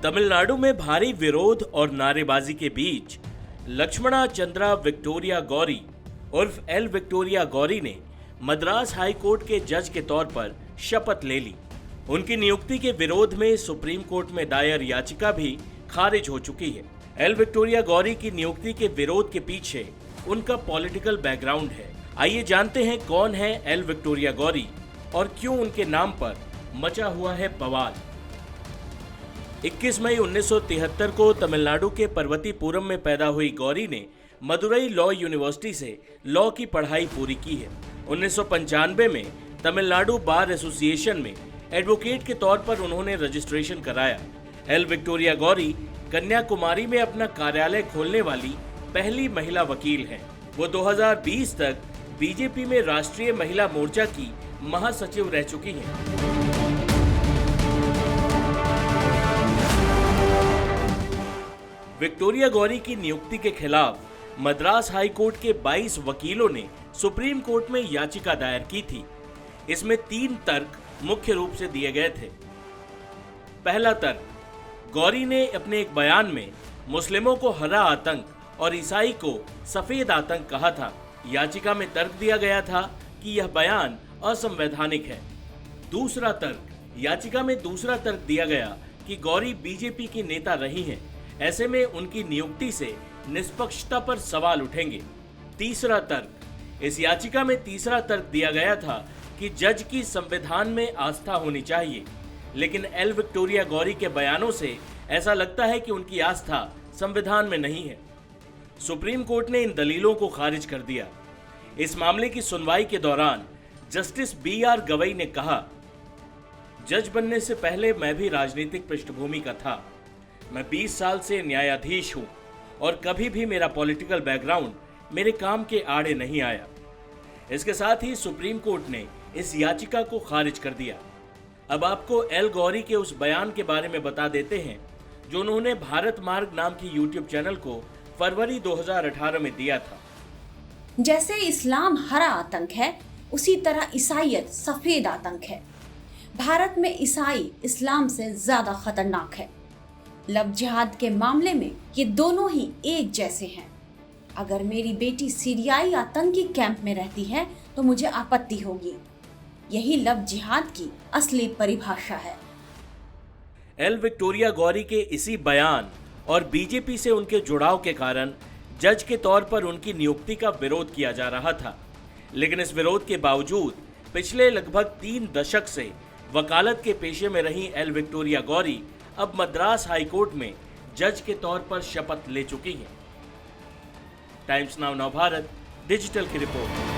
तमिलनाडु में भारी विरोध और नारेबाजी के बीच लक्ष्मणा चंद्रा विक्टोरिया गौरी उर्फ एल विक्टोरिया गौरी ने मद्रास हाई कोर्ट के जज के तौर पर शपथ ले ली। उनकी नियुक्ति के विरोध में सुप्रीम कोर्ट में दायर याचिका भी खारिज हो चुकी है। एल विक्टोरिया गौरी की नियुक्ति के विरोध के पीछे उनका पॉलिटिकल बैकग्राउंड है। आइए जानते हैं कौन है एल विक्टोरिया गौरी और क्यों उनके नाम पर मचा हुआ है बवाल। 21 मई 1973 को तमिलनाडु के पर्वतीपुरम में पैदा हुई गौरी ने मदुरई लॉ यूनिवर्सिटी से लॉ की पढ़ाई पूरी की है। 1995 में तमिलनाडु बार एसोसिएशन में एडवोकेट के तौर पर उन्होंने रजिस्ट्रेशन कराया। एल विक्टोरिया गौरी कन्याकुमारी में अपना कार्यालय खोलने वाली पहली महिला वकील हैं। वो 2020 तक बीजेपी में राष्ट्रीय महिला मोर्चा की महासचिव रह चुकी हैं। विक्टोरिया गौरी की नियुक्ति के खिलाफ मद्रास हाई कोर्ट के 22 वकीलों ने सुप्रीम कोर्ट में याचिका दायर की थी। इसमें 3 तर्क मुख्य रूप से दिए गए थे। पहला तर्क, गौरी ने अपने एक बयान में मुस्लिमों को हरा आतंक और ईसाई को सफेद आतंक कहा था। याचिका में तर्क दिया गया था कि यह बयान असंवैधानिक है। दूसरा तर्क, याचिका में दूसरा तर्क दिया गया कि गौरी बीजेपी की नेता रही हैं, ऐसे में उनकी नियुक्ति से निष्पक्षता पर सवाल उठेंगे। तीसरा तर्क, इस याचिका में तीसरा तर्क दिया गया था कि जज की संविधान में आस्था होनी चाहिए, लेकिन एल विक्टोरिया गौरी के बयानों से ऐसा लगता है कि उनकी आस्था संविधान में नहीं है। सुप्रीम कोर्ट ने इन दलीलों को खारिज कर दिया। इस मामले की सुनवाई के दौरान जस्टिस BR गवई ने कहा, जज बनने से पहले मैं भी राजनीतिक पृष्ठभूमि का था। मैं 20 साल से न्यायाधीश हूं और कभी भी मेरा पॉलिटिकल बैकग्राउंड मेरे काम के आड़े नहीं आया। इसके साथ ही सुप्रीम कोर्ट ने इस याचिका को खारिज कर दिया। अब आपको एल गौरी के उस बयान के बारे में बता देते हैं जो उन्होंने भारत मार्ग नाम की यूट्यूब चैनल को फरवरी 2018 में दिया था। जैसे इस्लाम हरा आतंक है, उसी तरह ईसाईयत सफेद आतंक है। भारत में ईसाई इस्लाम से ज्यादा खतरनाक है। लव जिहाद के मामले में ये दोनों ही एक जैसे हैं। अगर मेरी बेटी सीरियाई आतंकी कैंप में रहती है तो मुझे आपत्ति होगी। यही लव जिहाद की असली परिभाषा है। एल विक्टोरिया गौरी के इसी बयान और बीजेपी से उनके जुड़ाव के कारण जज के तौर पर उनकी नियुक्ति का विरोध किया जा रहा था। लेकिन इस विरोध के बावजूद पिछले लगभग 3 दशक से वकालत के पेशे में रही एल विक्टोरिया गौरी अब मद्रास हाई कोर्ट में जज के तौर पर शपथ ले चुकी हैं। टाइम्स नाउ नवभारत डिजिटल की रिपोर्ट।